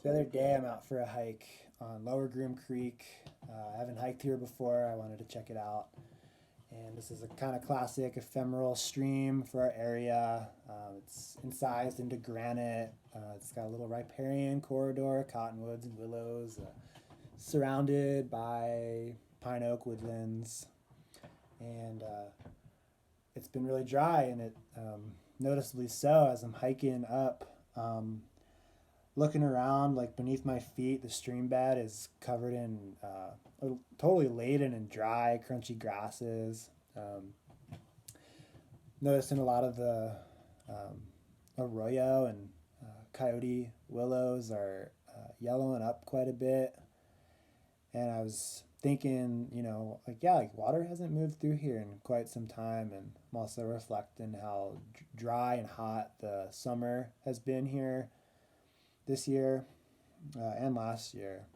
The other day, I'm out for a hike on Lower Groom Creek. I haven't hiked here before. I wanted to check it out. And this is a kind of classic ephemeral stream for our area. It's incised into granite. It's got a little riparian corridor, cottonwoods and willows, surrounded by pine oak woodlands. And it's been really dry, and it noticeably so as I'm hiking up. Looking around, like beneath my feet, the stream bed is covered in totally laden in dry, crunchy grasses. Noticing a lot of the um, arroyo and coyote willows are yellowing up quite a bit. And I was thinking, like, yeah, like water hasn't moved through here in quite some time. And I'm also reflecting how dry and hot the summer has been here this year and last year.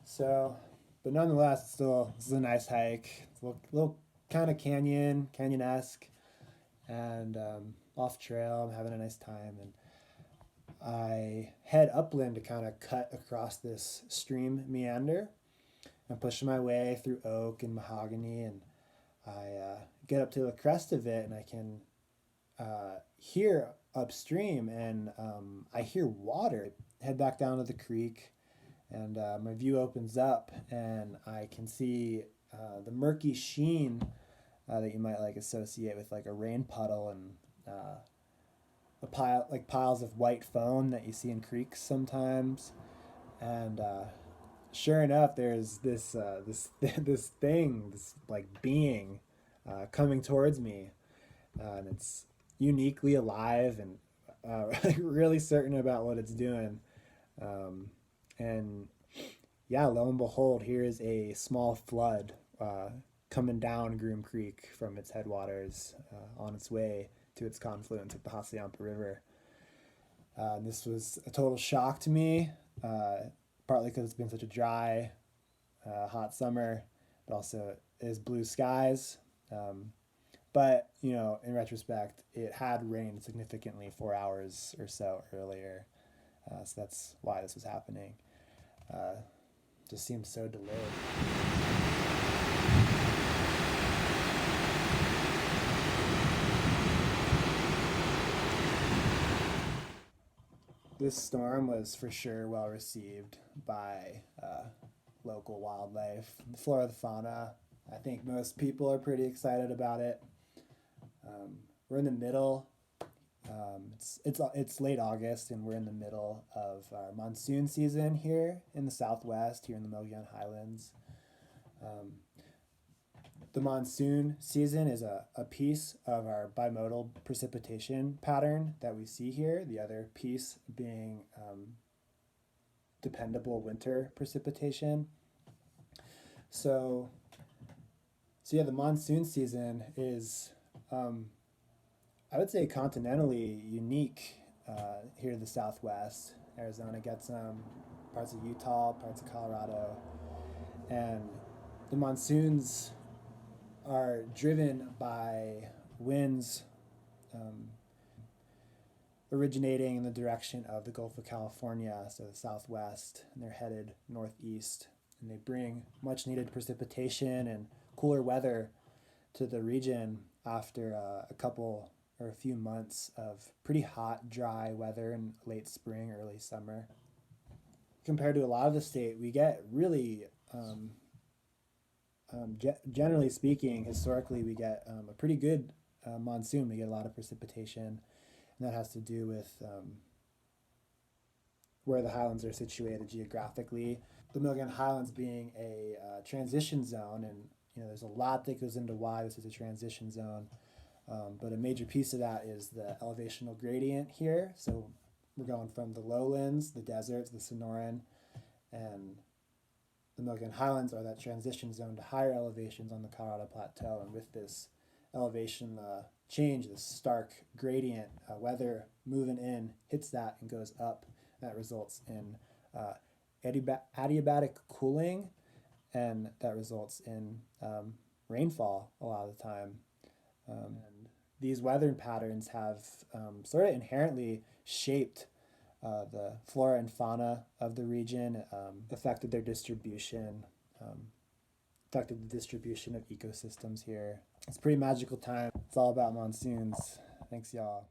So, but nonetheless, this is a nice hike. It's a little kind of canyon-esque, and off trail. I'm having a nice time, and I head upland to kind of cut across this stream meander. I'm pushing my way through oak and mahogany, and I get up to the crest of it, and I can hear upstream, and I hear water. Head back down to the creek, and my view opens up, and I can see the murky sheen that you might like associate with like a rain puddle and piles of white foam that you see in creeks sometimes. And sure enough, there's this thing, this like being coming towards me, and it's uniquely alive and really certain about what it's doing. Um, and yeah, lo and behold, here is a small flood coming down Groom Creek from its headwaters on its way to its confluence with the Hassayampa River. And this was a total shock to me, uh, partly because it's been such a dry, hot summer, but also it is blue skies. But in retrospect, it had rained significantly 4 hours or so earlier, so that's why this was happening. Uh, just seems so delayed. This storm was for sure well received by local wildlife, the flora, the fauna. I think most people are pretty excited about it. We're in the middle. It's late August, and we're in the middle of our monsoon season here in the Southwest, here in the Mogollon Highlands. Um, the monsoon season is a piece of our bimodal precipitation pattern that we see here. The other piece being dependable winter precipitation. So, so yeah, the monsoon season is I would say continentally unique here in the Southwest. Arizona gets some, parts of Utah, parts of Colorado, and the monsoons are driven by winds um, originating in the direction of the Gulf of California, so the Southwest, and they're headed northeast, and they bring much needed precipitation and cooler weather to the region after a couple or a few months of pretty hot, dry weather in late spring, early summer. Compared to a lot of the state, we get really, generally speaking, historically, we get a pretty good monsoon. We get a lot of precipitation, and that has to do with where the highlands are situated geographically. The Mogollon Highlands being a transition zone, and there's a lot that goes into why this is a transition zone. But a major piece of that is the elevational gradient here. So we're going from the lowlands, the deserts, the Sonoran, and the Mogollon Highlands are that transition zone to higher elevations on the Colorado Plateau. And with this elevation change, this stark gradient, weather moving in hits that and goes up. That results in adiabatic cooling, and that results in rainfall a lot of the time. And these weather patterns have sort of inherently shaped the flora and fauna of the region, affected their distribution, affected the distribution of ecosystems here. It's a pretty magical time. It's all about monsoons. Thanks, y'all.